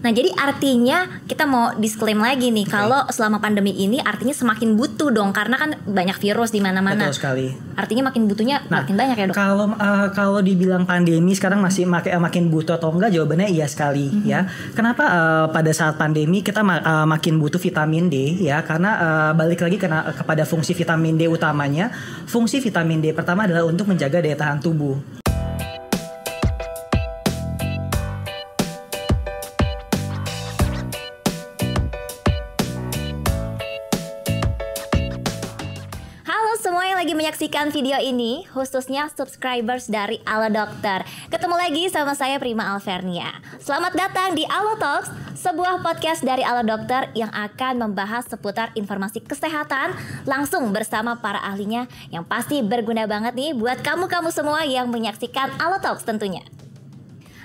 Nah, jadi artinya kita mau disclaim lagi nih, kalau selama pandemi ini artinya semakin butuh dong, karena kan banyak virus di mana-mana. Betul sekali. Artinya makin butuhnya makin banyak ya, Dok. Kalau dibilang pandemi sekarang masih makin butuh atau enggak, jawabannya iya sekali ya. Kenapa pada saat pandemi kita makin butuh vitamin D ya? Karena balik lagi kepada fungsi vitamin D utamanya. Fungsi vitamin D pertama adalah untuk menjaga daya tahan tubuh. Lagi menyaksikan video ini, khususnya subscribers dari Alo Dokter. Ketemu lagi sama saya Prima Alvernia. Selamat datang di Alo Talks, sebuah podcast dari Alo Dokter yang akan membahas seputar informasi kesehatan langsung bersama para ahlinya, yang pasti berguna banget nih buat kamu-kamu semua yang menyaksikan Alo Talks tentunya.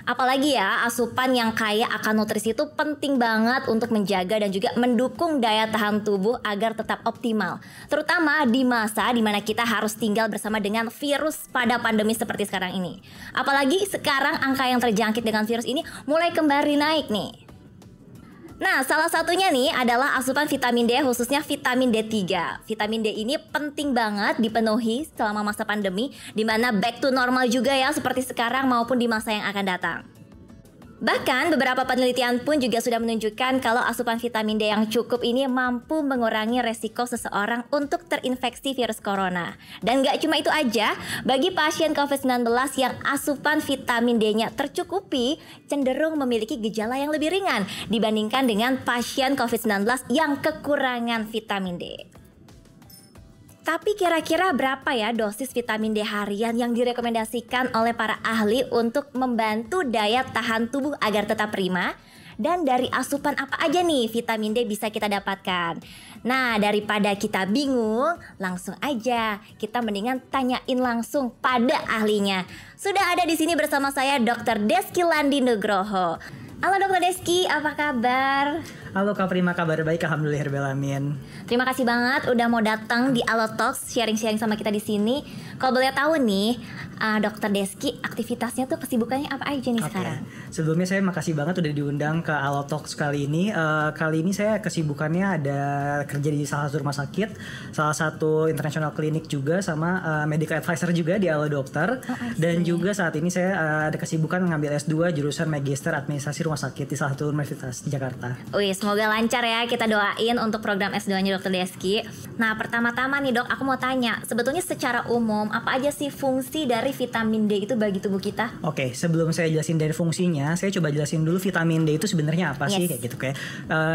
Apalagi ya, asupan yang kaya akan nutrisi itu penting banget untuk menjaga dan juga mendukung daya tahan tubuh agar tetap optimal. Terutama di masa dimana kita harus tinggal bersama dengan virus pada pandemi seperti sekarang ini. Apalagi sekarang angka yang terjangkit dengan virus ini mulai kembali naik nih. Nah, salah satunya nih adalah asupan vitamin D, khususnya vitamin D3. Vitamin D ini penting banget dipenuhi selama masa pandemi, dimana back to normal juga ya, seperti sekarang maupun di masa yang akan datang. Bahkan beberapa penelitian pun juga sudah menunjukkan kalau asupan vitamin D yang cukup ini mampu mengurangi resiko seseorang untuk terinfeksi virus corona. Dan gak cuma itu aja, bagi pasien COVID-19 yang asupan vitamin D-nya tercukupi, cenderung memiliki gejala yang lebih ringan dibandingkan dengan pasien COVID-19 yang kekurangan vitamin D. Tapi kira-kira berapa ya dosis vitamin D harian yang direkomendasikan oleh para ahli untuk membantu daya tahan tubuh agar tetap prima? Dan dari asupan apa aja nih vitamin D bisa kita dapatkan? Nah, daripada kita bingung, langsung aja kita mendingan tanyain langsung pada ahlinya. Sudah ada di sini bersama saya Dr. Deski Landi Nugroho. Halo Dr. Deski, apa kabar? Halo Kak Prima, kabar baik, alhamdulillahirobbilalamin. Terima kasih banget udah mau datang di Alo Talks, sharing-sharing sama kita di sini. Kalau boleh tahu nih, Dr. Deski aktivitasnya tuh kesibukannya apa aja nih sekarang? Sebelumnya saya makasih banget udah diundang ke Alo Talks kali ini. Kali ini saya kesibukannya ada kerja di salah satu rumah sakit, salah satu international klinik juga, sama medical advisor juga di Alo Dokter. Dan juga saat ini saya ada kesibukan mengambil S2 jurusan Magister Administrasi Rumah Sakit di salah satu universitas di Jakarta. Wih, semoga lancar ya, kita doain untuk program S2-nya Dr. Deski. Nah, pertama-tama nih Dok, aku mau tanya, sebetulnya secara umum apa aja sih fungsi dari vitamin D itu bagi tubuh kita? Oke, sebelum saya jelasin dari fungsinya, saya coba jelasin dulu vitamin D itu sebenarnya apa sih, kayak gitu kayak.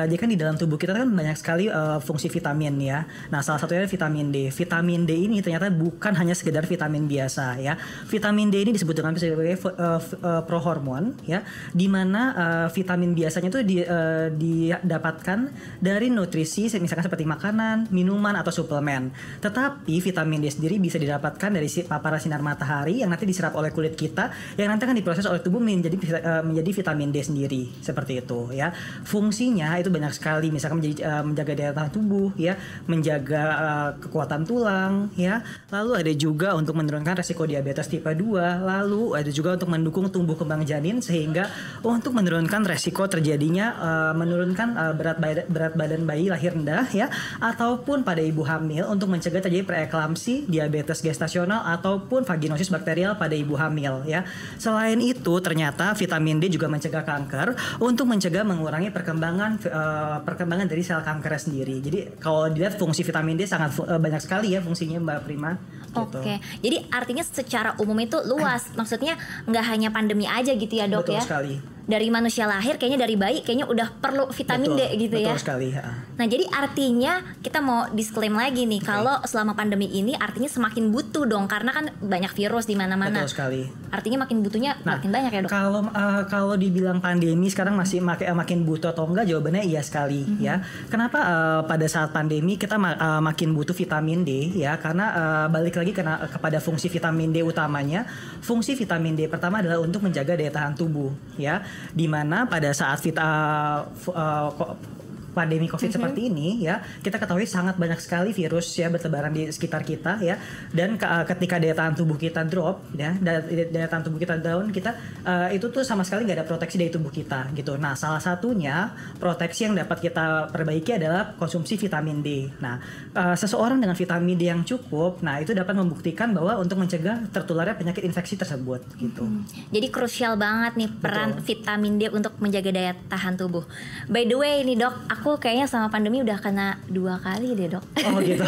Jadi kan di dalam tubuh kita kan banyak sekali fungsi vitamin ya. Nah, salah satunya vitamin D. Vitamin D ini ternyata bukan hanya sekedar vitamin biasa ya. Vitamin D ini disebut dengan sebagai prohormon ya, di mana vitamin biasanya itu didapatkan dari nutrisi misalkan seperti makanan, minuman atau suplemen. Tetapi vitamin D sendiri bisa didapatkan dari paparan sinar matahari yang nanti diserap oleh kulit kita, yang nanti akan diproses oleh tubuh menjadi vitamin D sendiri, seperti itu ya. Fungsinya itu banyak sekali, misalkan menjaga daya tahan tubuh ya, menjaga kekuatan tulang ya. Lalu ada juga untuk menurunkan resiko diabetes tipe 2, lalu ada juga untuk mendukung tumbuh kembang janin sehingga untuk menurunkan resiko terjadinya menurunkan berat badan bayi lahir rendah ya, ataupun pada ibu hamil untuk mencegah terjadi preeklamsi, diabetes gestasional ataupun vaginosis bakterial pada ibu hamil ya. Selain itu ternyata vitamin D juga mencegah kanker untuk mencegah mengurangi perkembangan dari sel kanker sendiri. Jadi kalau dilihat fungsi vitamin D sangat banyak sekali ya fungsinya Mbak Prima. Gitu. Oke, jadi artinya secara umum itu luas, maksudnya nggak hanya pandemi aja gitu ya Dok. Betul ya. Sekali. Dari manusia lahir kayaknya, dari bayi kayaknya udah perlu vitamin D gitu ya. Betul sekali ya. Nah, jadi artinya kita mau disclaim lagi nih, kalau selama pandemi ini artinya semakin butuh dong, karena kan banyak virus di mana-mana. Betul sekali. Artinya makin butuhnya makin banyak ya Dok. Kalau dibilang pandemi sekarang masih makin butuh atau enggak, jawabannya iya sekali ya. Kenapa pada saat pandemi kita makin butuh vitamin D ya? Karena balik lagi kepada fungsi vitamin D utamanya. Fungsi vitamin D pertama adalah untuk menjaga daya tahan tubuh ya. Di mana pada saat pandemi COVID seperti ini ya, kita ketahui sangat banyak sekali virus ya bertebaran di sekitar kita ya, dan ketika daya tahan tubuh kita drop ya, daya tahan tubuh kita down, kita itu tuh sama sekali nggak ada proteksi dari tubuh kita gitu. Nah, salah satunya proteksi yang dapat kita perbaiki adalah konsumsi vitamin D. Nah, seseorang dengan vitamin D yang cukup, nah itu dapat membuktikan bahwa untuk mencegah tertularnya penyakit infeksi tersebut gitu. Jadi krusial banget nih peran vitamin D untuk menjaga daya tahan tubuh. By the way nih dok, aku kayaknya sama pandemi udah kena 2 kali deh dok. Oh gitu.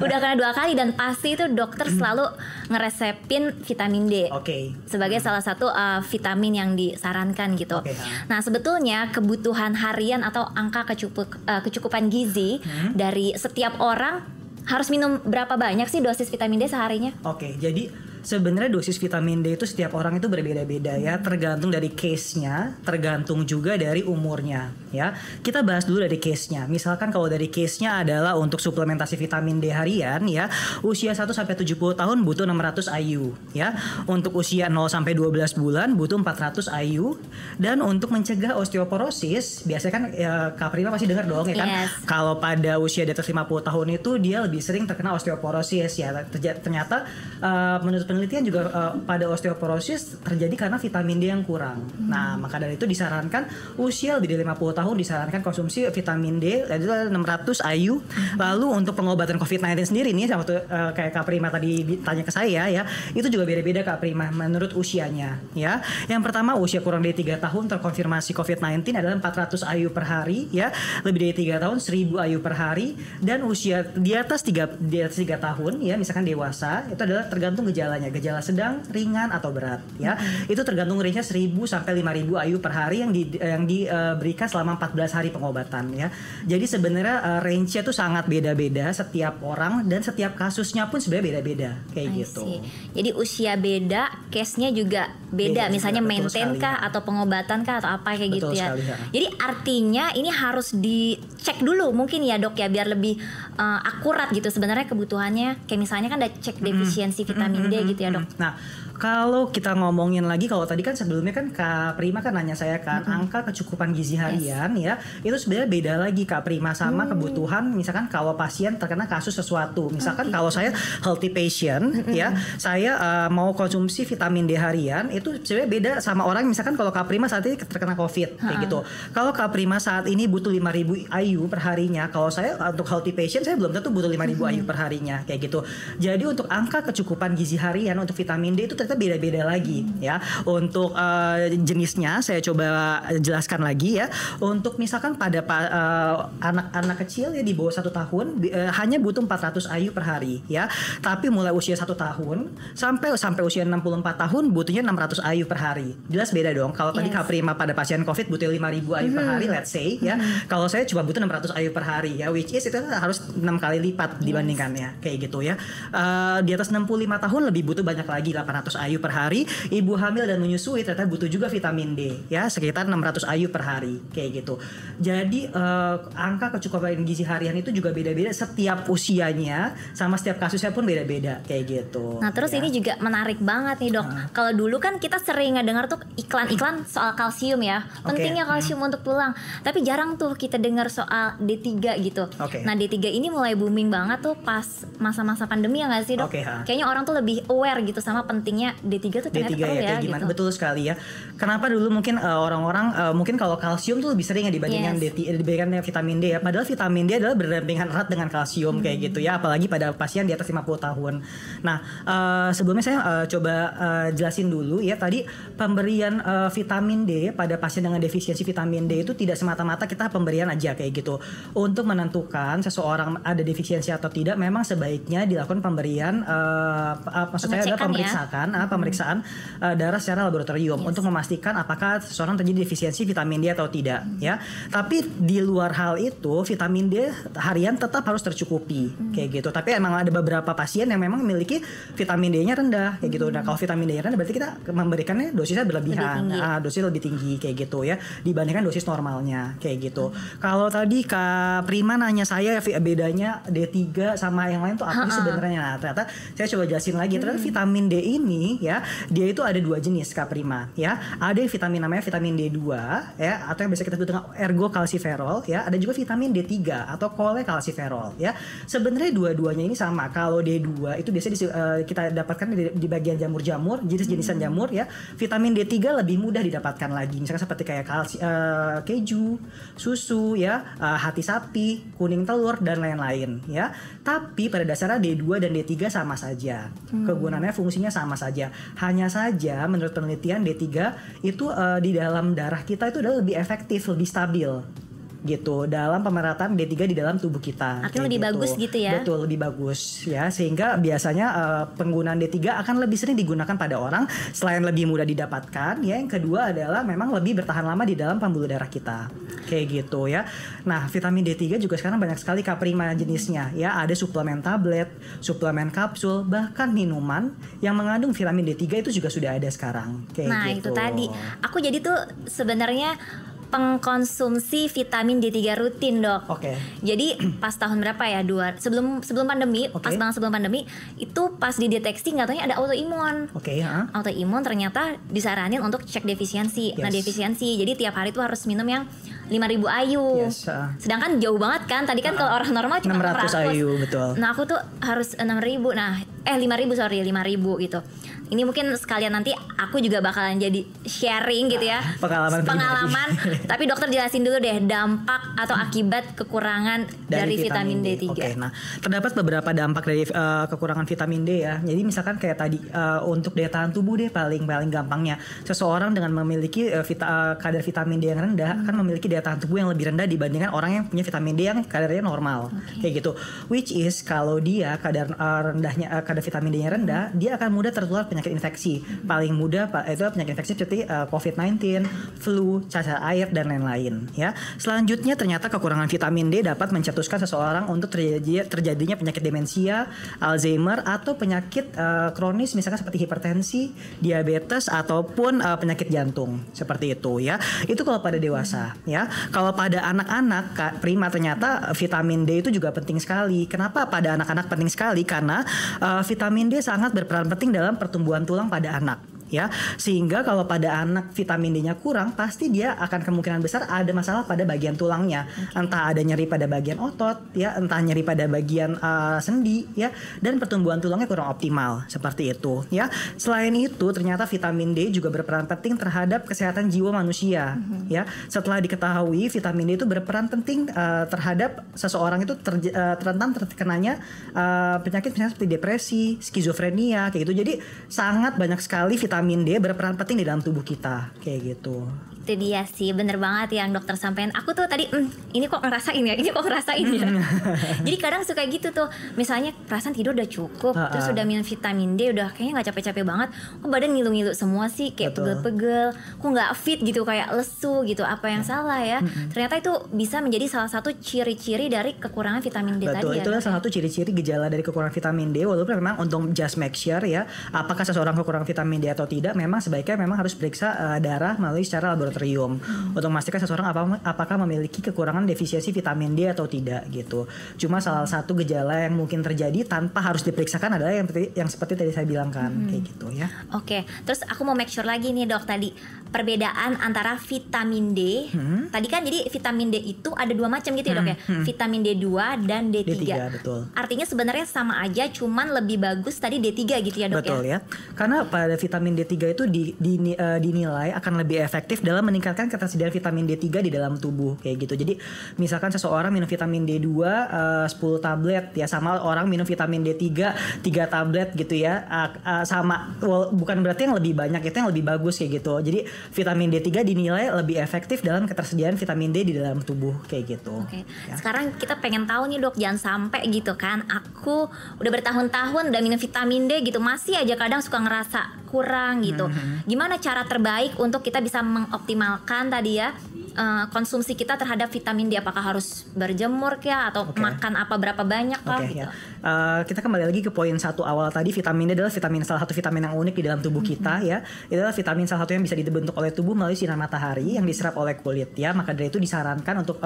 Udah kena 2 kali dan pasti itu dokter selalu ngeresepin vitamin D sebagai salah satu vitamin yang disarankan gitu. Nah sebetulnya kebutuhan harian atau angka kecukupan gizi dari setiap orang harus minum berapa banyak sih dosis vitamin D seharinya? Jadi sebenarnya dosis vitamin D itu setiap orang itu berbeda-beda ya, tergantung dari case-nya, tergantung juga dari umurnya ya. Kita bahas dulu dari case-nya. Misalkan kalau dari case-nya adalah untuk suplementasi vitamin D harian ya, usia 1 sampai 70 tahun butuh 600 IU ya. Untuk usia 0 sampai 12 bulan butuh 400 IU, dan untuk mencegah osteoporosis, biasanya kan Kak Prima pasti dengar dong ya kan. Kalau pada usia di atas 50 tahun itu dia lebih sering terkena osteoporosis ya. Ternyata menurut penelitian juga pada osteoporosis terjadi karena vitamin D yang kurang. Nah, maka dari itu disarankan usia lebih dari 50 tahun disarankan konsumsi vitamin D adalah 600 IU. Lalu untuk pengobatan COVID-19 sendiri nih, sama kayak Kak Prima tadi tanya ke saya ya, itu juga beda-beda Kak Prima menurut usianya ya. Yang pertama usia kurang dari 3 tahun terkonfirmasi COVID-19 adalah 400 IU per hari ya. Lebih dari 3 tahun 1000 IU per hari, dan usia di atas 3 tahun ya, misalkan dewasa, itu adalah tergantung gejalanya, gejala sedang, ringan atau berat ya. Itu tergantung range-nya 1000 sampai 5000 IU per hari yang diberikan selama 14 hari pengobatan ya. Jadi sebenarnya range-nya tuh sangat beda-beda setiap orang, dan setiap kasusnya pun sebenarnya beda-beda kayak gitu. Jadi usia beda, case-nya juga beda, misalnya maintain kah atau pengobatan kah atau apa kayak gitu ya. Jadi artinya ini harus dicek dulu mungkin ya dok ya, biar lebih akurat gitu sebenarnya kebutuhannya. Kayak misalnya kan ada cek defisiensi vitamin D gitu ya dok. Nah, kalau kita ngomongin lagi, kalau tadi kan sebelumnya kan Kak Prima kan nanya saya kan angka kecukupan gizi harian ya, itu sebenarnya beda lagi Kak Prima sama kebutuhan. Misalkan kalau pasien terkena kasus sesuatu, misalkan kalau saya healthy patient ya, saya mau konsumsi vitamin D harian, itu sebenarnya beda sama orang misalkan kalau Kak Prima saat ini terkena COVID kayak gitu. Kalau Kak Prima saat ini butuh 5000 IU per harinya, kalau saya untuk healthy patient saya belum tentu butuh 5000 IU per harinya kayak gitu. Jadi untuk angka kecukupan gizi harian untuk vitamin D itu ternyata beda-beda lagi ya. Untuk jenisnya saya coba jelaskan lagi ya. Untuk misalkan pada anak-anak kecil ya di bawah 1 tahun hanya butuh 400 IU per hari ya. Tapi mulai usia 1 tahun sampai usia 64 tahun butuhnya 600 IU per hari. Jelas beda dong. Kalau tadi Kak Prima pada pasien COVID butuh 5000 IU per hari, let's say ya. Kalau saya cuma butuh 600 IU per hari ya, which is itu harus 6 kali lipat dibandingkannya kayak gitu ya. Di atas 65 tahun lebih butuh banyak lagi, 800 IU per hari. Ibu hamil dan menyusui ternyata butuh juga vitamin D ya, sekitar 600 IU per hari kayak gitu. Jadi angka kecukupan gizi harian itu juga beda-beda setiap usianya, sama setiap kasusnya pun beda-beda kayak gitu. Nah terus ini juga menarik banget nih dok. Kalau dulu kan kita sering dengar tuh iklan-iklan soal kalsium ya, pentingnya kalsium untuk tulang. Tapi jarang tuh kita dengar soal D3 gitu. Nah D3 ini mulai booming banget tuh pas masa-masa pandemi ya nggak sih dok? Kayaknya orang tuh lebih aware gitu sama pentingnya D3 tuh ternyata perlu ya gimana? Gitu. Betul sekali ya. Kenapa dulu mungkin orang-orang mungkin kalau kalsium tuh lebih sering ya dibandingkan dibandingkan vitamin D ya. Padahal vitamin D adalah berdampingan erat dengan kalsium kayak gitu ya, apalagi pada pasien di atas 50 tahun. Nah, sebelumnya saya coba jelasin dulu ya, tadi pemberian vitamin D pada pasien dengan defisiensi vitamin D itu tidak semata-mata kita pemberian aja kayak gitu. Untuk menentukan seseorang ada defisiensi atau tidak, memang sebaiknya dilakukan pemberian maksudnya adalah pemeriksaan darah secara laboratorium untuk memastikan apakah seseorang terjadi defisiensi vitamin D atau tidak ya. Tapi di luar hal itu, vitamin D harian tetap harus tercukupi kayak gitu. Tapi emang ada beberapa pasien yang memang memiliki vitamin D-nya rendah kayak gitu. Nah, kalau vitamin D-nya rendah berarti kita memberikannya dosisnya berlebihan, dosisnya lebih tinggi kayak gitu ya dibandingkan dosis normalnya kayak gitu. Kalau tadi Kak Prima nanya saya bedanya D3 sama yang lain tuh apa sih sebenarnya? Nah, ternyata saya coba jelasin lagi. Ternyata vitamin D ini ini ya, dia itu ada 2 jenis Kak Prima ya. Ada yang vitamin namanya vitamin D2 ya, atau yang biasa kita sebut dengan ergokalsiferol ya. Ada juga vitamin D3 atau kolekalsiferol ya. Sebenarnya dua-duanya ini sama. Kalau D2 itu biasanya kita dapatkan di bagian jamur-jamur, jenis-jenisan jamur ya. Vitamin D3 lebih mudah didapatkan lagi. Misalkan seperti kayak keju, susu ya, hati sapi, kuning telur dan lain-lain ya. Tapi pada dasarnya D2 dan D3 sama saja. Kegunaannya, fungsinya sama saja. Hanya saja menurut penelitian D3 itu di dalam darah kita itu adalah lebih efektif, lebih stabil gitu dalam pemerataan D3 di dalam tubuh kita. Artinya lebih bagus gitu ya? Betul, lebih bagus ya. Sehingga biasanya penggunaan D3 akan lebih sering digunakan pada orang, selain lebih mudah didapatkan ya. Yang kedua adalah memang lebih bertahan lama di dalam pembuluh darah kita. Kayak gitu ya. Nah, vitamin D3 juga sekarang banyak sekali Kak Prima jenisnya ya. Ada suplemen tablet, suplemen kapsul, bahkan minuman yang mengandung vitamin D3 itu juga sudah ada sekarang. Kayak nah gitu. Itu tadi aku jadi tuh sebenarnya pengkonsumsi vitamin D3 rutin, Dok. Oke. Jadi pas tahun berapa ya? Sebelum pandemi, pas banget sebelum pandemi, itu pas dideteksi nggak taunya ada autoimun. Autoimun ternyata disaranin untuk cek defisiensi. Nah, defisiensi. Jadi tiap hari tuh harus minum yang 5.000 IU. Sedangkan jauh banget kan. Tadi kan kalau orang normal cuma 600 IU, betul. Nah, aku tuh harus 6.000. Nah, 5.000 gitu. Ini mungkin sekalian nanti aku juga bakalan jadi sharing gitu ya. Pengalaman. Tapi dokter jelasin dulu deh dampak atau akibat kekurangan dari vitamin D3. Oke, nah terdapat beberapa dampak dari kekurangan vitamin D ya. Jadi misalkan kayak tadi untuk daya tahan tubuh deh paling gampangnya. Seseorang dengan memiliki kadar vitamin D yang rendah akan memiliki daya tahan tubuh yang lebih rendah dibandingkan orang yang punya vitamin D yang kadarnya normal. Kayak gitu. Which is kalau dia kadar vitamin D-nya rendah, dia akan mudah tertular penyakit infeksi. Paling mudah itu penyakit infeksi seperti COVID-19, flu, cacar air dan lain-lain ya. Selanjutnya ternyata kekurangan vitamin D dapat mencetuskan seseorang untuk terjadinya penyakit demensia, Alzheimer atau penyakit kronis misalkan seperti hipertensi, diabetes ataupun penyakit jantung seperti itu ya. Itu kalau pada dewasa ya. Kalau pada anak-anak Kak Prima ternyata vitamin D itu juga penting sekali. Kenapa pada anak-anak penting sekali? Karena vitamin D sangat berperan penting dalam pertumbuhan tulang pada anak ya, sehingga kalau pada anak vitamin D-nya kurang pasti dia akan kemungkinan besar ada masalah pada bagian tulangnya, entah ada nyeri pada bagian otot ya, entah nyeri pada bagian sendi ya, dan pertumbuhan tulangnya kurang optimal seperti itu ya. Selain itu ternyata vitamin D juga berperan penting terhadap kesehatan jiwa manusia ya. Setelah diketahui vitamin D itu berperan penting terhadap seseorang itu rentan terkenanya penyakit misalnya seperti depresi, skizofrenia kayak gitu. Jadi sangat banyak sekali vitamin D berperan penting di dalam tubuh kita kayak gitu. Itu dia sih, bener banget yang dokter sampaikan. Aku tuh tadi ini kok ngerasain ya. Jadi kadang suka gitu tuh, misalnya perasaan tidur udah cukup, terus udah minum vitamin D, udah kayaknya gak capek-capek banget, kok badan ngilu-ngilu semua sih, kayak pegel-pegel, kok gak fit gitu, kayak lesu gitu. Apa yang salah ya? Ternyata itu bisa menjadi salah satu ciri-ciri dari kekurangan vitamin D tadi ya. Betul, itu salah satu ciri-ciri gejala dari kekurangan vitamin D. Walaupun memang untuk just make sure ya, apakah seseorang kekurangan vitamin D atau tidak, memang sebaiknya memang harus periksa darah melalui secara laboratorium untuk memastikan seseorang apakah memiliki kekurangan defisiensi vitamin D atau tidak gitu. Cuma salah satu gejala yang mungkin terjadi tanpa harus diperiksakan adalah yang seperti tadi saya bilang kan, kayak gitu ya. Oke, terus aku mau make sure lagi nih dok, tadi perbedaan antara vitamin D. Tadi kan jadi vitamin D itu ada 2 macam gitu ya dok ya. Vitamin D2 dan D3. Betul. Artinya sebenarnya sama aja, cuman lebih bagus tadi D3 gitu ya dok. Betul ya. Karena pada vitamin D3 itu dinilai akan lebih efektif dalam meningkatkan ketersediaan vitamin D3 di dalam tubuh kayak gitu. Jadi misalkan seseorang minum vitamin D2 10 tablet ya, sama orang minum vitamin D3 3 tablet gitu ya, sama. Bukan berarti yang lebih banyak itu yang lebih bagus kayak gitu. Jadi vitamin D3 dinilai lebih efektif dalam ketersediaan vitamin D di dalam tubuh kayak gitu. Ya. Sekarang kita pengen tahu nih dok, jangan sampai gitu kan, aku udah bertahun-tahun udah minum vitamin D gitu, masih aja kadang suka ngerasa kurang gitu. Gimana cara terbaik untuk kita bisa mengoptimalkan tadi ya konsumsi kita terhadap vitamin D, apakah harus berjemur kah atau makan apa berapa banyak kah gitu. Ya. Kita kembali lagi ke poin satu awal tadi, vitamin D adalah salah satu vitamin yang unik di dalam tubuh kita ya. Itu adalah vitamin salah satu yang bisa dibentuk oleh tubuh melalui sinar matahari yang diserap oleh kulit ya. Maka dari itu disarankan untuk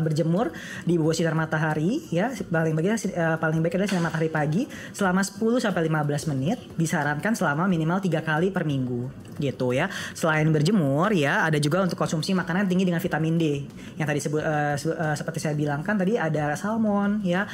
berjemur di bawah sinar matahari ya. Paling baik adalah sinar matahari pagi selama 10 sampai 15 menit, disarankan selama minimal 3 kali per minggu gitu ya. Selain berjemur ya, ada juga untuk konsumsi makanan tinggi dengan vitamin D yang tadi seperti saya bilang kan tadi, ada salmon ya,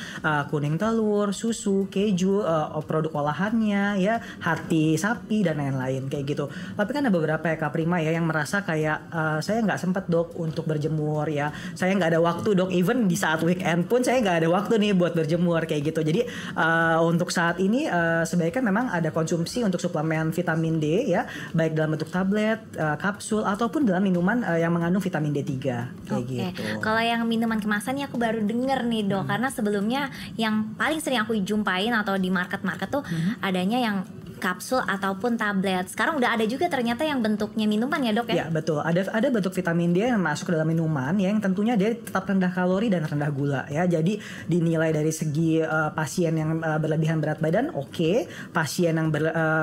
kuning telur, susu, keju, produk olahannya ya, hati sapi dan lain-lain kayak gitu. Tapi kan ada beberapa ya Kak Prima ya yang merasa kayak saya nggak sempat dok untuk berjemur ya, saya nggak ada waktu dok, even di saat weekend pun saya nggak ada waktu nih buat berjemur kayak gitu. Jadi untuk saat ini sebaiknya memang ada konsumsi untuk suplemen vitamin D ya, baik dalam bentuk tablet, kapsul ataupun dalam minuman yang mengandung vitamin D3 kayak gitu. Kalau yang minuman kemasan nih aku baru denger nih dok, karena sebelumnya yang paling sering aku jumpain atau di market-market tuh adanya yang kapsul ataupun tablet. Sekarang udah ada juga ternyata yang bentuknya minuman ya dok ya? Ya betul, ada bentuk vitamin D yang masuk ke dalam minuman ya, yang tentunya dia tetap rendah kalori dan rendah gula ya. Jadi dinilai dari segi pasien yang berlebihan berat badan oke, pasien yang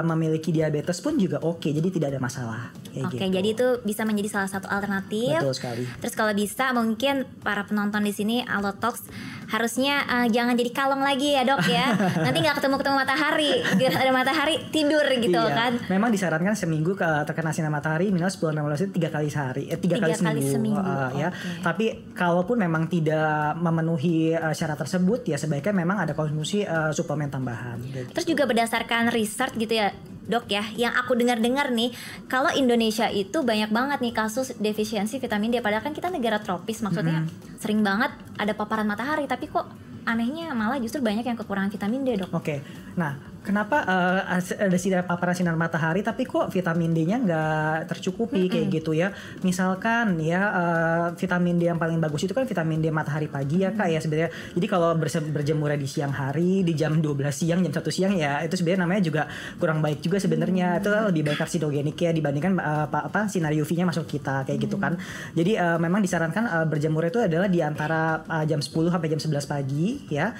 memiliki diabetes pun juga oke, jadi tidak ada masalah. Oke, jadi itu bisa menjadi salah satu alternatif. Betul sekali. Terus kalau bisa mungkin para penonton di sini Allotox harusnya jangan jadi kalong lagi ya dok ya. Nanti nggak ketemu matahari, ada matahari tidur gitu kan. Memang disarankan seminggu terkena sinar matahari minimal 10-15 menit 3 kali sehari, 3 kali seminggu. Ya. Tapi kalaupun memang tidak memenuhi syarat tersebut ya sebaiknya memang ada konsumsi suplemen tambahan. Gitu. Terus juga berdasarkan research gitu ya dok ya, yang aku dengar nih kalau Indonesia itu banyak banget nih kasus defisiensi vitamin D, padahal kan kita negara tropis, maksudnya sering banget ada paparan matahari, tapi kok anehnya malah justru banyak yang kekurangan vitamin D dok. Oke. Nah, kenapa ada paparan sinar matahari tapi kok vitamin D-nya nggak tercukupi kayak gitu ya? Misalkan ya vitamin D yang paling bagus itu kan vitamin D matahari pagi ya kak ya sebenarnya. Jadi kalau berjemur di siang hari di jam 12 siang, jam 1 siang ya itu sebenarnya namanya juga kurang baik juga sebenarnya. Itu lebih baik karsinogenik ya dibandingkan sinar UV-nya masuk kita kayak gitu kan. Jadi memang disarankan berjemur itu adalah di antara jam 10 sampai jam 11 pagi ya.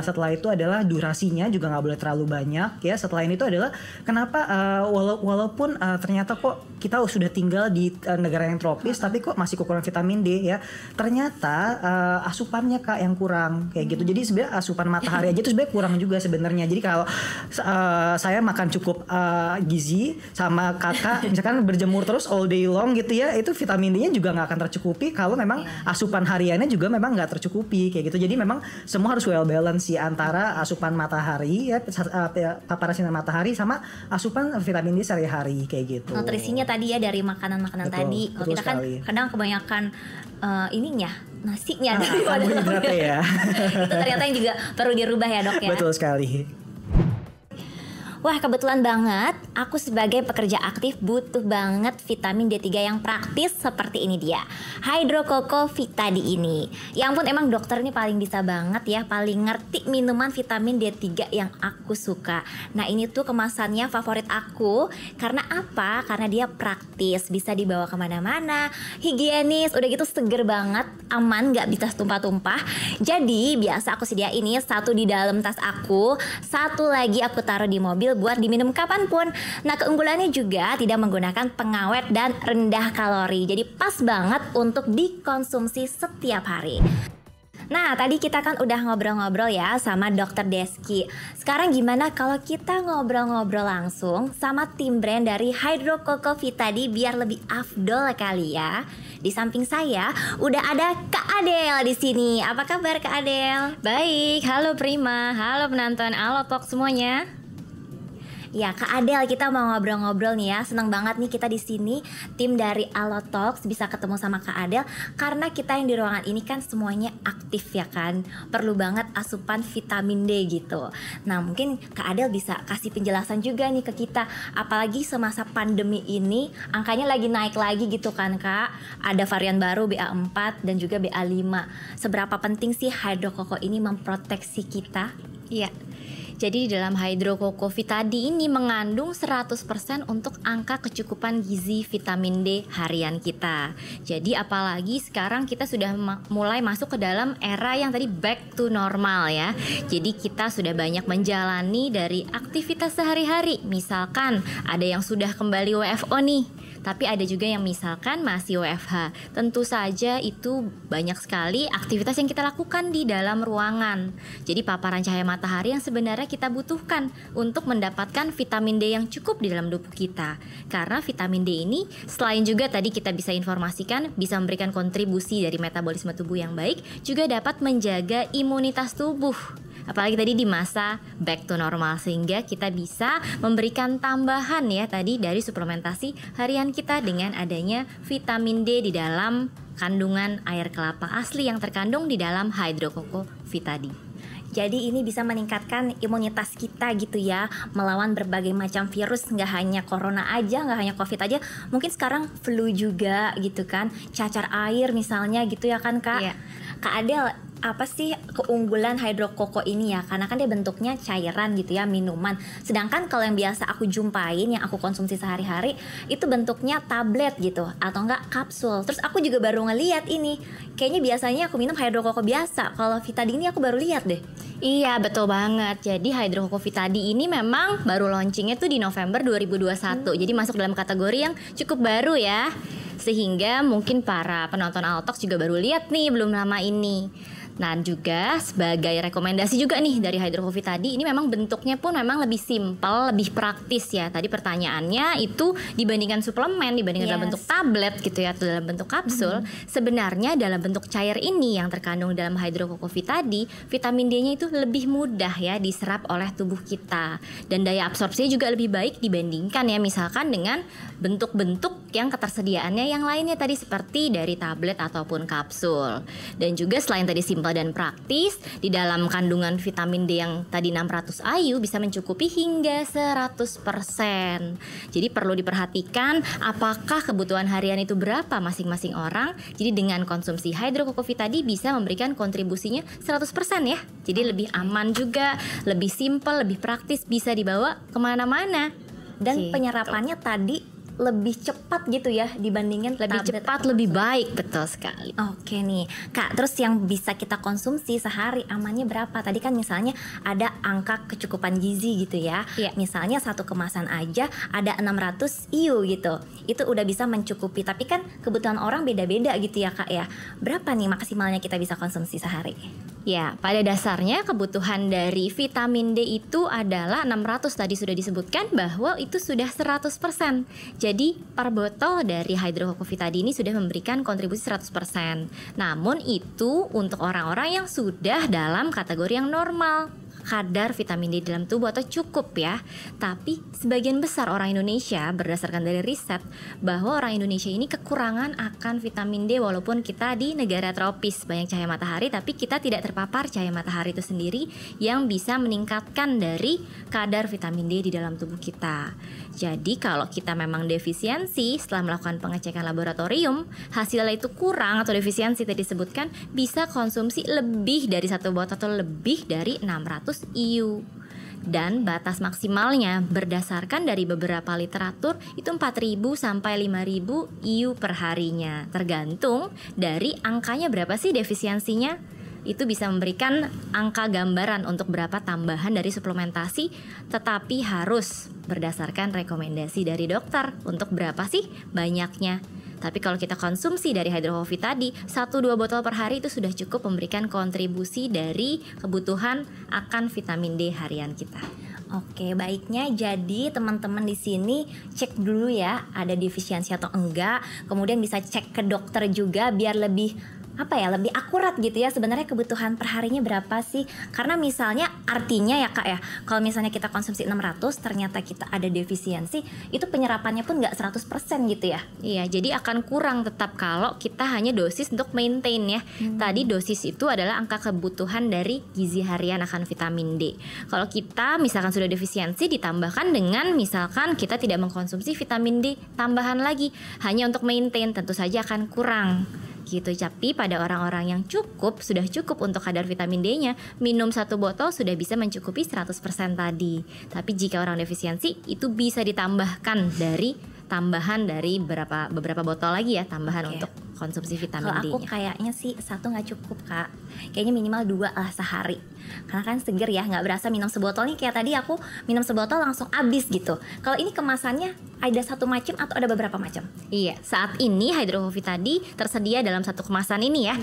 Setelah itu adalah durasinya juga nggak boleh terlalu banyak ya. Setelah itu adalah kenapa walaupun ternyata kok kita sudah tinggal di negara yang tropis tapi kok masih kekurangan vitamin D ya, ternyata asupannya kak yang kurang kayak gitu. Jadi sebenarnya asupan matahari aja itu sebenarnya kurang juga sebenarnya. Jadi kalau saya makan cukup gizi sama kakak misalkan berjemur terus all day long gitu ya, itu vitamin D-nya juga nggak akan tercukupi kalau memang asupan hariannya juga memang nggak tercukupi kayak gitu. Jadi memang semua harus well balance sih antara asupan matahari ya, paparan sinar matahari sama asupan vitamin D sehari-hari kayak gitu. Nutrisinya tadi ya dari makanan-makanan tadi. Kalau kita kan kadang kebanyakan ininya nasinya daripada ya. Itu ternyata yang juga perlu dirubah ya dok ya. Betul sekali. Wah kebetulan banget, aku sebagai pekerja aktif butuh banget vitamin D3 yang praktis seperti ini dia, Hydro Coco Vitadi ini. Ya ampun emang dokter ini paling bisa banget ya, paling ngerti minuman vitamin D3 yang aku suka. Nah ini tuh kemasannya favorit aku, karena apa? Karena dia praktis, bisa dibawa kemana-mana, higienis, udah gitu seger banget, aman gak bisa tumpah-tumpah. Jadi biasa aku sediain ini satu di dalam tas aku, satu lagi aku taruh di mobil buat diminum kapanpun. Nah keunggulannya juga tidak menggunakan pengawet dan rendah kalori, jadi pas banget untuk dikonsumsi setiap hari. Nah tadi kita kan udah ngobrol-ngobrol ya sama Dr. Deski. Sekarang gimana kalau kita ngobrol-ngobrol langsung sama tim brand dari Hydro Coco Vitadi biar lebih afdol kali ya. Di samping saya udah ada Kak Adel di sini. Apa kabar Kak Adel? Baik, halo Prima, halo penonton Allotox semuanya. Ya Kak Adel, kita mau ngobrol-ngobrol nih ya. Senang banget nih kita di sini tim dari Allotox bisa ketemu sama Kak Adel, karena kita yang di ruangan ini kan semuanya aktif ya kan. Perlu banget asupan vitamin D gitu. Nah mungkin Kak Adel bisa kasih penjelasan juga nih ke kita, apalagi semasa pandemi ini angkanya lagi naik lagi gitu kan Kak. Ada varian baru BA4 dan juga BA5. Seberapa penting sih Hydro Coco ini memproteksi kita? Iya. Jadi di dalam hydrococovitadi ini mengandung 100% untuk angka kecukupan gizi vitamin D harian kita. Jadi apalagi sekarang kita sudah mulai masuk ke dalam era yang tadi back to normal ya. Jadi kita sudah banyak menjalani dari aktivitas sehari-hari. Misalkan ada yang sudah kembali WFO nih, tapi ada juga yang misalkan masih WFH. Tentu saja itu banyak sekali aktivitas yang kita lakukan di dalam ruangan. Jadi paparan cahaya matahari yang sebenarnya kita butuhkan untuk mendapatkan vitamin D yang cukup di dalam tubuh kita. Karena vitamin D ini selain juga tadi kita bisa informasikan bisa memberikan kontribusi dari metabolisme tubuh yang baik, juga dapat menjaga imunitas tubuh. Apalagi tadi di masa back to normal, sehingga kita bisa memberikan tambahan ya tadi dari suplementasi harian kita dengan adanya vitamin D di dalam kandungan air kelapa asli yang terkandung di dalam hydrococovitadi. Jadi ini bisa meningkatkan imunitas kita gitu ya, melawan berbagai macam virus, nggak hanya corona aja, nggak hanya covid aja, mungkin sekarang flu juga gitu kan, cacar air misalnya gitu ya kan Kak. Kak Adel, apa sih keunggulan hydrococo ini ya? Karena kan dia bentuknya cairan gitu ya, minuman. Sedangkan kalau yang biasa aku jumpain, yang aku konsumsi sehari-hari, itu bentuknya tablet gitu, atau enggak kapsul. Terus aku juga baru ngeliat ini, kayaknya biasanya aku minum hydrococo biasa. Kalau Vitadi ini aku baru lihat deh. Iya betul banget. Jadi hydrococovitadi ini memang baru launchingnya tuh di November 2021. Jadi masuk dalam kategori yang cukup baru ya. Sehingga mungkin para penonton Altox juga baru lihat nih belum lama ini. Nah juga sebagai rekomendasi juga nih dari hydrococovitadi, ini memang bentuknya pun memang lebih simpel, lebih praktis ya. Tadi pertanyaannya itu dibandingkan suplemen, dibandingkan dalam bentuk tablet gitu ya, atau dalam bentuk kapsul. Sebenarnya dalam bentuk cair ini yang terkandung dalam hydrococovitadi, vitamin D-nya itu lebih mudah ya diserap oleh tubuh kita. Dan daya absorpsinya juga lebih baik dibandingkan ya misalkan dengan bentuk-bentuk yang ketersediaannya yang lainnya tadi seperti dari tablet ataupun kapsul. Dan juga selain tadi simpel dan praktis, di dalam kandungan vitamin D yang tadi 600 IU bisa mencukupi hingga 100%. Jadi perlu diperhatikan apakah kebutuhan harian itu berapa masing-masing orang. Jadi dengan konsumsi hydrococovitadi bisa memberikan kontribusinya 100% ya. Jadi lebih aman juga, lebih simpel, lebih praktis, bisa dibawa kemana-mana. Dan penyerapannya tadi lebih cepat gitu ya dibandingin lebih tablet. Cepat, lebih baik, betul sekali. Oke nih Kak, terus yang bisa kita konsumsi sehari amannya berapa? Tadi kan misalnya ada angka kecukupan gizi gitu ya. Misalnya satu kemasan aja ada 600 IU gitu. Itu udah bisa mencukupi. Tapi kan kebutuhan orang beda-beda gitu ya Kak ya. Berapa nih maksimalnya kita bisa konsumsi sehari? Ya, pada dasarnya kebutuhan dari vitamin D itu adalah 600, tadi sudah disebutkan bahwa itu sudah 100%. Jadi per botol dari hydrococovitadi ini sudah memberikan kontribusi 100%. Namun itu untuk orang-orang yang sudah dalam kategori yang normal, kadar vitamin D dalam tubuh atau cukup ya. Tapi sebagian besar orang Indonesia berdasarkan dari riset bahwa orang Indonesia ini kekurangan akan vitamin D walaupun kita di negara tropis banyak cahaya matahari, tapi kita tidak terpapar cahaya matahari itu sendiri yang bisa meningkatkan dari kadar vitamin D di dalam tubuh kita. Jadi kalau kita memang defisiensi setelah melakukan pengecekan laboratorium, hasilnya itu kurang atau defisiensi tadi disebutkan, bisa konsumsi lebih dari satu botol atau lebih dari 600 IU. Dan batas maksimalnya berdasarkan dari beberapa literatur itu 4.000 sampai 5.000 IU per harinya. Tergantung dari angkanya berapa sih defisiensinya. Itu bisa memberikan angka gambaran untuk berapa tambahan dari suplementasi, tetapi harus berdasarkan rekomendasi dari dokter untuk berapa sih banyaknya. Tapi kalau kita konsumsi dari hydrococovitadi 1-2 botol per hari itu sudah cukup memberikan kontribusi dari kebutuhan akan vitamin D harian kita. Oke, baiknya jadi teman-teman di sini cek dulu ya ada defisiensi atau enggak, kemudian bisa cek ke dokter juga biar lebih lebih akurat gitu ya sebenarnya kebutuhan perharinya berapa sih. Karena misalnya artinya ya Kak ya, kalau misalnya kita konsumsi 600 ternyata kita ada defisiensi, itu penyerapannya pun gak 100% gitu ya. Iya, jadi akan kurang tetap kalau kita hanya dosis untuk maintain ya. Tadi dosis itu adalah angka kebutuhan dari gizi harian akan vitamin D. Kalau kita misalkan sudah defisiensi ditambahkan dengan misalkan kita tidak mengkonsumsi vitamin D tambahan lagi hanya untuk maintain, tentu saja akan kurang. gitu. Tapi pada orang-orang yang sudah cukup untuk kadar vitamin D-nya, minum 1 botol sudah bisa mencukupi 100% tadi. Tapi jika orang defisiensi, itu bisa ditambahkan tambahan dari beberapa botol lagi ya, tambahan untuk konsumsi vitamin D-nya. Kalau aku kayaknya sih 1 nggak cukup Kak, kayaknya minimal 2 lah sehari. Karena kan seger ya, nggak berasa minum sebotol nih, kayak tadi aku minum sebotol langsung habis gitu. Kalau ini kemasannya ada 1 macam atau ada beberapa macam? Iya, saat ini Hydro Coffee tadi tersedia dalam 1 kemasan ini ya.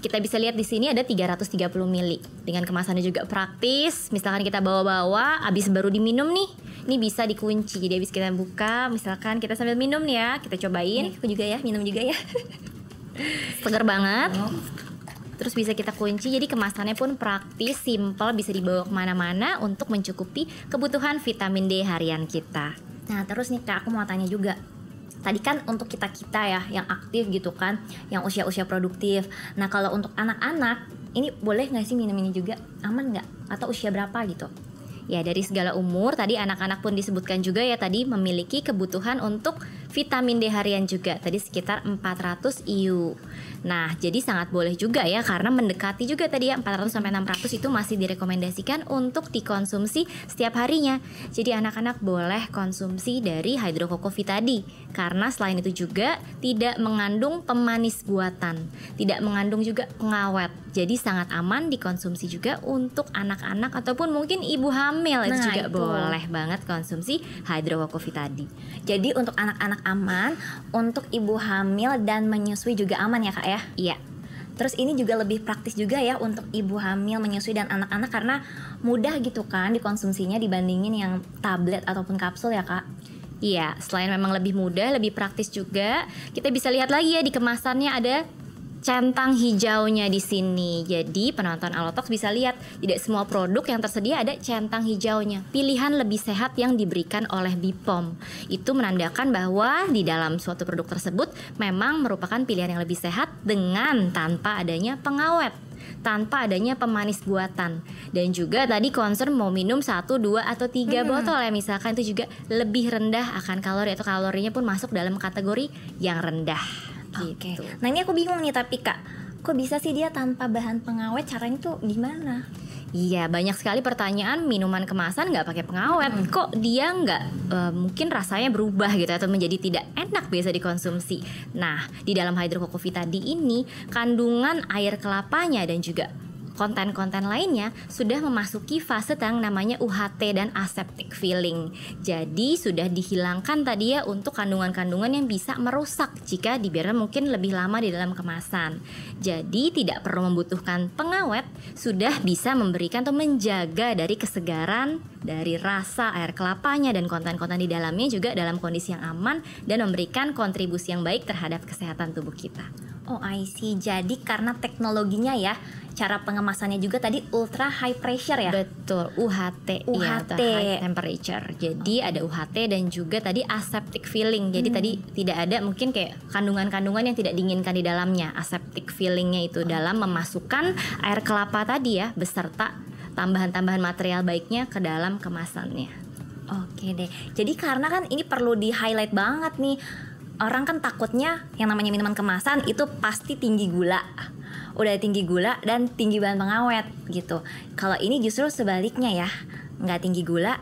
Kita bisa lihat di sini ada 330 ml. Dengan kemasannya juga praktis. Misalkan kita bawa-bawa, habis baru diminum nih, ini bisa dikunci. Jadi habis kita buka, misalkan kita sambil minum nih ya, kita cobain. Aku juga ya, minum juga ya. Seger banget. Terus bisa kita kunci, jadi kemasannya pun praktis, simple, bisa dibawa kemana-mana untuk mencukupi kebutuhan vitamin D harian kita. Nah terus nih Kak, aku mau tanya juga. Tadi kan untuk kita-kita ya yang aktif gitu kan, yang usia-usia produktif. Nah kalau untuk anak-anak, ini boleh gak sih minum ini juga? Aman gak? Atau usia berapa gitu? Ya dari segala umur, tadi anak-anak pun disebutkan juga ya tadi memiliki kebutuhan untuk vitamin D harian juga, tadi sekitar 400 IU. Nah jadi sangat boleh juga ya, karena mendekati juga tadi ya 400-600 itu masih direkomendasikan untuk dikonsumsi setiap harinya. Jadi anak-anak boleh konsumsi dari Hydro Coffee tadi, karena selain itu juga tidak mengandung pemanis buatan, tidak mengandung juga pengawet. Jadi sangat aman dikonsumsi juga untuk anak-anak ataupun mungkin ibu hamil. Itu juga boleh banget konsumsi Hydro Coffee tadi. Jadi untuk anak-anak aman, untuk ibu hamil dan menyusui juga aman ya Kak ya? Iya. Terus ini juga lebih praktis juga ya untuk ibu hamil, menyusui dan anak-anak, karena mudah gitu kan dikonsumsinya dibandingin yang tablet ataupun kapsul ya Kak? Iya, selain memang lebih mudah, lebih praktis juga, kita bisa lihat lagi ya di kemasannya ada centang hijaunya di sini. Jadi penonton Allotalks bisa lihat tidak semua produk yang tersedia ada centang hijaunya. Pilihan lebih sehat yang diberikan oleh BPOM. Itu menandakan bahwa di dalam suatu produk tersebut memang merupakan pilihan yang lebih sehat dengan tanpa adanya pengawet, tanpa adanya pemanis buatan. Dan juga tadi concern mau minum 1, 2, atau 3 botol ya misalkan, itu juga lebih rendah akan kalori atau kalorinya pun masuk dalam kategori yang rendah. Oke. Gitu. Nah ini aku bingung nih tapi Kak, kok bisa sih dia tanpa bahan pengawet, caranya tuh gimana? Iya, banyak sekali pertanyaan minuman kemasan nggak pakai pengawet, kok dia nggak mungkin rasanya berubah gitu atau menjadi tidak enak biasa dikonsumsi. Nah, di dalam Hydro Coffee tadi ini kandungan air kelapanya dan juga konten-konten lainnya sudah memasuki fase yang namanya UHT dan aseptic filling. Jadi sudah dihilangkan tadi ya untuk kandungan-kandungan yang bisa merusak jika dibiarkan mungkin lebih lama di dalam kemasan. Jadi tidak perlu membutuhkan pengawet, sudah bisa memberikan atau menjaga dari kesegaran, dari rasa air kelapanya dan konten-konten di dalamnya juga dalam kondisi yang aman dan memberikan kontribusi yang baik terhadap kesehatan tubuh kita. Oh I see, jadi karena teknologinya ya, cara pengemasannya juga tadi ultra high pressure ya? Betul, UHT. Ya, atau high temperature. Jadi ada UHT dan juga tadi aseptic filling. Jadi tadi tidak ada mungkin kayak kandungan-kandungan yang tidak diinginkan di dalamnya. Aseptic fillingnya itu dalam memasukkan air kelapa tadi ya, beserta tambahan-tambahan material baiknya ke dalam kemasannya. Oke deh, jadi karena kan ini perlu di highlight banget nih. Orang kan takutnya yang namanya minuman kemasan itu pasti tinggi gula. Udah tinggi gula dan tinggi bahan pengawet gitu. Kalau ini justru sebaliknya ya, nggak tinggi gula,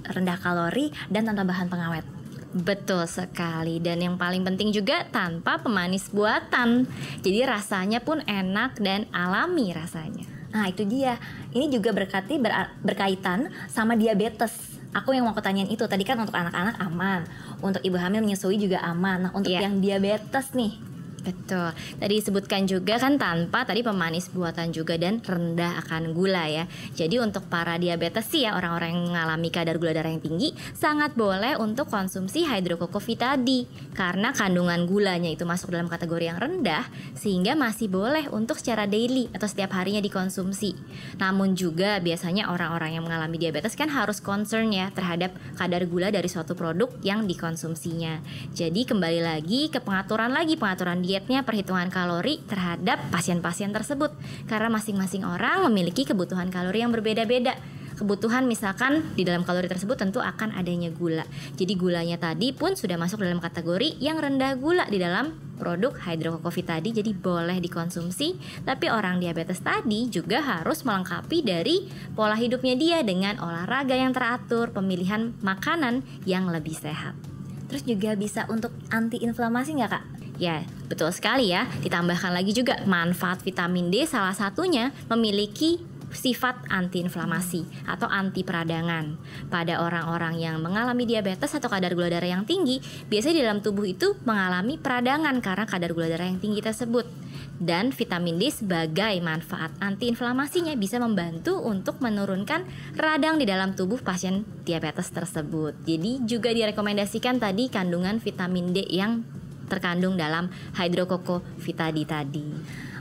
rendah kalori dan tanpa bahan pengawet. Betul sekali, dan yang paling penting juga tanpa pemanis buatan. Jadi rasanya pun enak dan alami rasanya. Nah itu dia, ini juga berkaitan sama diabetes. Aku yang mau tanyain itu tadi kan untuk anak-anak aman, untuk ibu hamil menyusui juga aman. Nah untuk yang diabetes nih, betul. Tadi disebutkan juga kan tanpa tadi pemanis buatan juga dan rendah akan gula ya. Jadi untuk para diabetes sih ya, orang-orang yang mengalami kadar gula darah yang tinggi sangat boleh untuk konsumsi Hydro Coffee tadi. Karena kandungan gulanya itu masuk dalam kategori yang rendah, sehingga masih boleh untuk secara daily atau setiap harinya dikonsumsi. Namun juga biasanya orang-orang yang mengalami diabetes kan harus concern ya terhadap kadar gula dari suatu produk yang dikonsumsinya. Jadi kembali lagi ke pengaturan dietnya, perhitungan kalori terhadap pasien-pasien tersebut, karena masing-masing orang memiliki kebutuhan kalori yang berbeda-beda. kebutuhan misalkan di dalam kalori tersebut tentu akan adanya gula. Jadi gulanya tadi pun sudah masuk dalam kategori yang rendah gula di dalam produk Hydrococo tadi, jadi boleh dikonsumsi. Tapi orang diabetes tadi juga harus melengkapi dari pola hidupnya dia dengan olahraga yang teratur, pemilihan makanan yang lebih sehat. Terus juga bisa untuk anti-inflamasi nggak Kak? Ya, betul sekali ya. Ditambahkan lagi juga manfaat vitamin D, salah satunya memiliki sifat antiinflamasi atau anti peradangan. Pada orang-orang yang mengalami diabetes atau kadar gula darah yang tinggi, biasanya di dalam tubuh itu mengalami peradangan karena kadar gula darah yang tinggi tersebut. Dan vitamin D sebagai manfaat antiinflamasinya bisa membantu untuk menurunkan radang di dalam tubuh pasien diabetes tersebut. Jadi juga direkomendasikan tadi kandungan vitamin D yang terkandung dalam Hydrococo Vitadi tadi.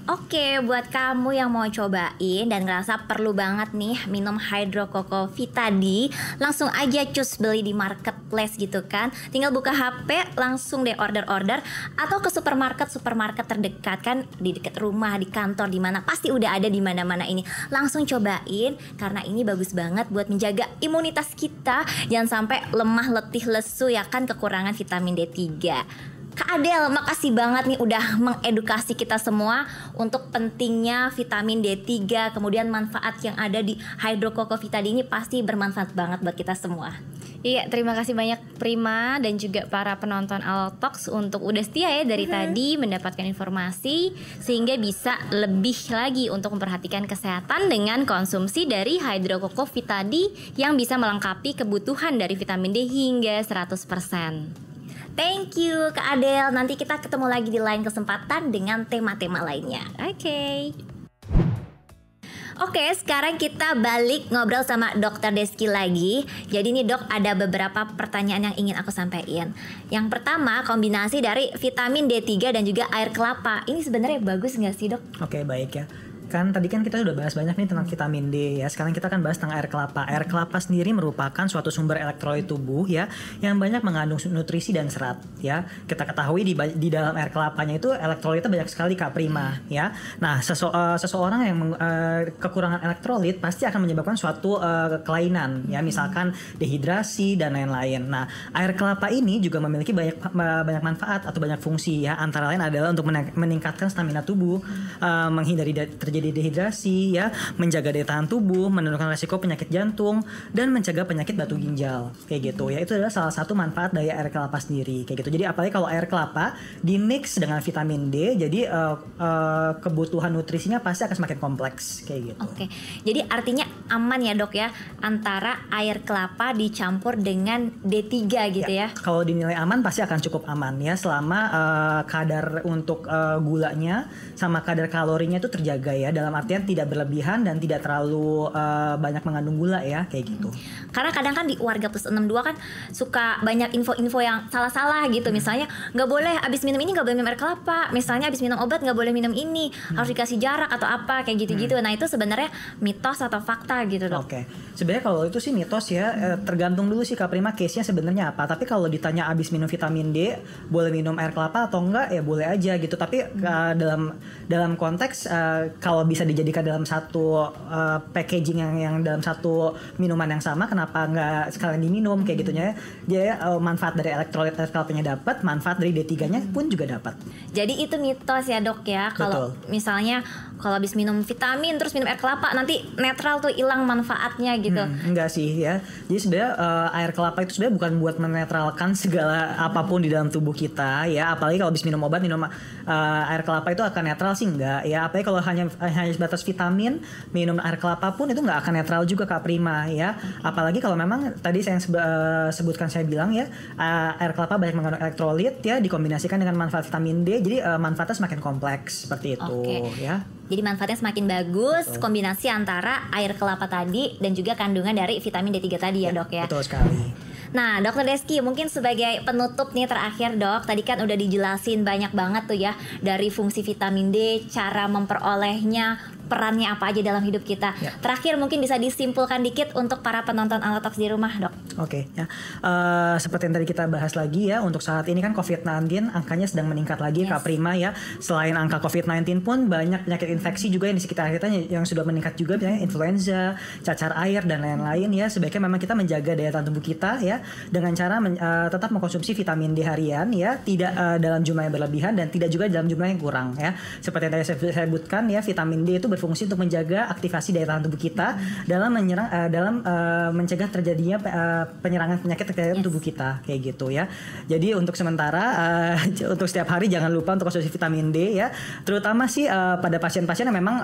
Oke, buat kamu yang mau cobain dan ngerasa perlu banget nih minum Hydrococo Vitadi, langsung aja cus beli di marketplace gitu kan. Tinggal buka HP, langsung deh order-order, atau ke supermarket terdekat kan, di dekat rumah, di kantor, di mana pasti udah ada di mana-mana ini. Langsung cobain karena ini bagus banget buat menjaga imunitas kita, jangan sampai lemah, letih, lesu ya kan, kekurangan vitamin D3. Kak Adel, makasih banget nih udah mengedukasi kita semua untuk pentingnya vitamin D3, kemudian manfaat yang ada di Hydrococo Vitadi ini pasti bermanfaat banget buat kita semua. Iya, terima kasih banyak Prima dan juga para penonton Allotalks untuk udah setia ya dari tadi mendapatkan informasi sehingga bisa lebih lagi untuk memperhatikan kesehatan dengan konsumsi dari Hydrococo Vitadi yang bisa melengkapi kebutuhan dari vitamin D hingga 100%. Thank you Kak Adel. Nanti kita ketemu lagi di lain kesempatan dengan tema-tema lainnya. Oke, sekarang kita balik ngobrol sama Dokter Deski lagi. Jadi nih Dok, ada beberapa pertanyaan yang ingin aku sampaikan. Yang pertama, kombinasi dari vitamin D3 dan juga air kelapa. Ini sebenarnya bagus nggak sih Dok? Oke, baik ya. Kan tadi kan kita sudah bahas banyak nih tentang vitamin D ya. Sekarang kita akan bahas tentang air kelapa. Air kelapa sendiri merupakan suatu sumber elektrolit tubuh ya yang banyak mengandung nutrisi dan serat ya. Kita ketahui di dalam air kelapanya itu elektrolitnya banyak sekali Kak Prima ya. Nah, seseorang yang kekurangan elektrolit pasti akan menyebabkan suatu kelainan ya, misalkan dehidrasi dan lain-lain. Nah, air kelapa ini juga memiliki banyak manfaat atau banyak fungsi ya. Antara lain adalah untuk meningkatkan stamina tubuh, menghindari terjadi dehidrasi ya, menjaga daya tahan tubuh, menurunkan resiko penyakit jantung dan mencegah penyakit batu ginjal kayak gitu ya. Itu adalah salah satu manfaat dari air kelapa sendiri kayak gitu. Jadi apalagi kalau air kelapa di mix dengan vitamin D, jadi kebutuhan nutrisinya pasti akan semakin kompleks kayak gitu. Oke, jadi artinya aman ya Dok ya antara air kelapa dicampur dengan D3 gitu ya. Kalau dinilai aman pasti akan cukup aman ya, selama kadar untuk gulanya sama kadar kalorinya itu terjaga ya, dalam artian tidak berlebihan dan tidak terlalu banyak mengandung gula ya kayak gitu. Karena kadang kan di Warga Plus 62 kan suka banyak info-info yang salah-salah gitu. Misalnya nggak boleh abis minum ini nggak boleh minum air kelapa, misalnya abis minum obat nggak boleh minum ini, harus dikasih jarak atau apa kayak gitu-gitu. Nah itu sebenarnya mitos atau fakta gitu Dok? Oke. Sebenarnya kalau itu sih mitos ya, tergantung dulu sih Kak Prima case-nya sebenarnya apa. Tapi kalau ditanya abis minum vitamin D boleh minum air kelapa atau enggak ya boleh aja gitu. Tapi dalam konteks kalau bisa dijadikan dalam satu packaging yang dalam satu minuman yang sama, kenapa nggak sekalian diminum kayak gitunya ya. Dia manfaat dari elektrolit air kelapanya dapat, manfaat dari D3-nya pun juga dapat. Jadi itu mitos ya Dok ya. Kalau misalnya kalau habis minum vitamin terus minum air kelapa nanti netral tuh hilang manfaatnya gitu. Enggak sih ya. Jadi sebenarnya air kelapa itu sebenarnya bukan buat menetralkan segala apapun di dalam tubuh kita ya. Apalagi kalau habis minum obat minum air kelapa itu akan netral sih enggak ya. Apalagi kalau hanya sebatas vitamin, minum air kelapa pun itu nggak akan netral juga Kak Prima ya. Apalagi kalau memang tadi saya sebutkan, saya bilang ya, air kelapa banyak mengandung elektrolit ya, dikombinasikan dengan manfaat vitamin D, jadi manfaatnya semakin kompleks seperti itu ya. Jadi manfaatnya semakin bagus. Betul. Kombinasi antara air kelapa tadi dan juga kandungan dari vitamin D3 tadi ya Dok ya. Betul sekali. Nah Dokter Deski, mungkin sebagai penutup nih terakhir Dok, tadi kan udah dijelasin banyak banget tuh ya dari fungsi vitamin D, cara memperolehnya, perannya apa aja dalam hidup kita. Terakhir mungkin bisa disimpulkan dikit untuk para penonton Allotalks di rumah, Dok. Oke, ya. Seperti yang tadi kita bahas lagi ya, untuk saat ini kan COVID-19 angkanya sedang meningkat lagi, Kak Prima ya. Selain angka COVID-19 pun banyak penyakit infeksi juga yang di sekitar kita yang sudah meningkat juga, misalnya influenza, cacar air dan lain-lain ya. Sebaiknya memang kita menjaga daya tahan tubuh kita ya dengan cara tetap mengkonsumsi vitamin D harian ya, tidak dalam jumlah yang berlebihan dan tidak juga dalam jumlah yang kurang ya. Seperti yang tadi saya sebutkan ya, vitamin D itu berfungsi untuk menjaga aktivasi daya tahan tubuh kita dalam mencegah terjadinya penyerangan penyakit terhadap tubuh kita kayak gitu ya. Jadi untuk sementara untuk setiap hari jangan lupa untuk konsumsi vitamin D ya. Terutama sih pada pasien-pasien yang memang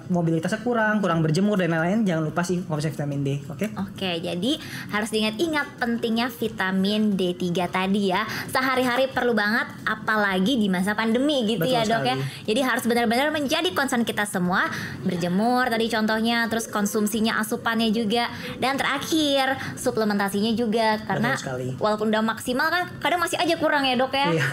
mobilitasnya kurang berjemur dan lain-lain, jangan lupa sih konsumsi vitamin D. Oke, jadi harus diingat-ingat pentingnya vitamin D3 tadi ya. Sehari-hari perlu banget, apalagi di masa pandemi gitu. Betul ya Dok sekali. Ya. Jadi harus benar-benar menjadi concern kita semua, berjemur tadi contohnya, terus konsumsinya asupannya juga, dan terakhir suplementasinya juga, karena walaupun udah maksimal kan kadang masih aja kurang ya Dok ya. Iya.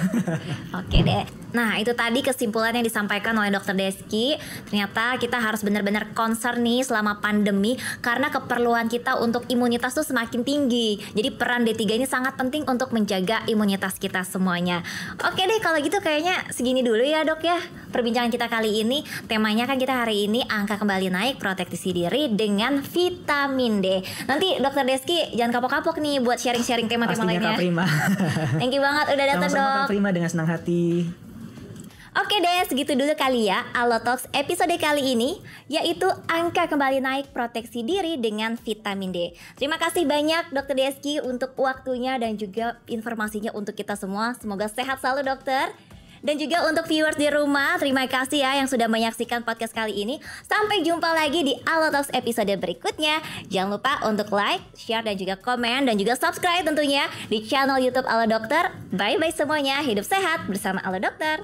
Oke deh. Nah itu tadi kesimpulan yang disampaikan oleh Dr. Deski. Ternyata kita harus benar-benar concern nih selama pandemi, karena keperluan kita untuk imunitas tuh semakin tinggi. Jadi peran D3 ini sangat penting untuk menjaga imunitas kita semuanya. Oke deh, kalau gitu kayaknya segini dulu ya Dok ya perbincangan kita kali ini. Temanya kan kita hari ini angka kembali naik, proteksi diri dengan vitamin D. Nanti Dr. Deski jangan kapok-kapok nih buat sharing-sharing tema-tema lainnya. Pastinya Kak Prima. Thank you banget udah datang Dok. Sama-sama Kak Prima, dengan senang hati. Oke deh, segitu dulu kali ya Allotalks episode kali ini, yaitu angka kembali naik, proteksi diri dengan vitamin D. Terima kasih banyak Dr. Deski untuk waktunya dan juga informasinya untuk kita semua. Semoga sehat selalu dokter. Dan juga untuk viewers di rumah, terima kasih ya yang sudah menyaksikan podcast kali ini. Sampai jumpa lagi di Allotalks episode berikutnya. Jangan lupa untuk like, share, dan juga komen, dan juga subscribe tentunya di channel YouTube Allo Dokter. Bye-bye semuanya, hidup sehat bersama Allo Dokter.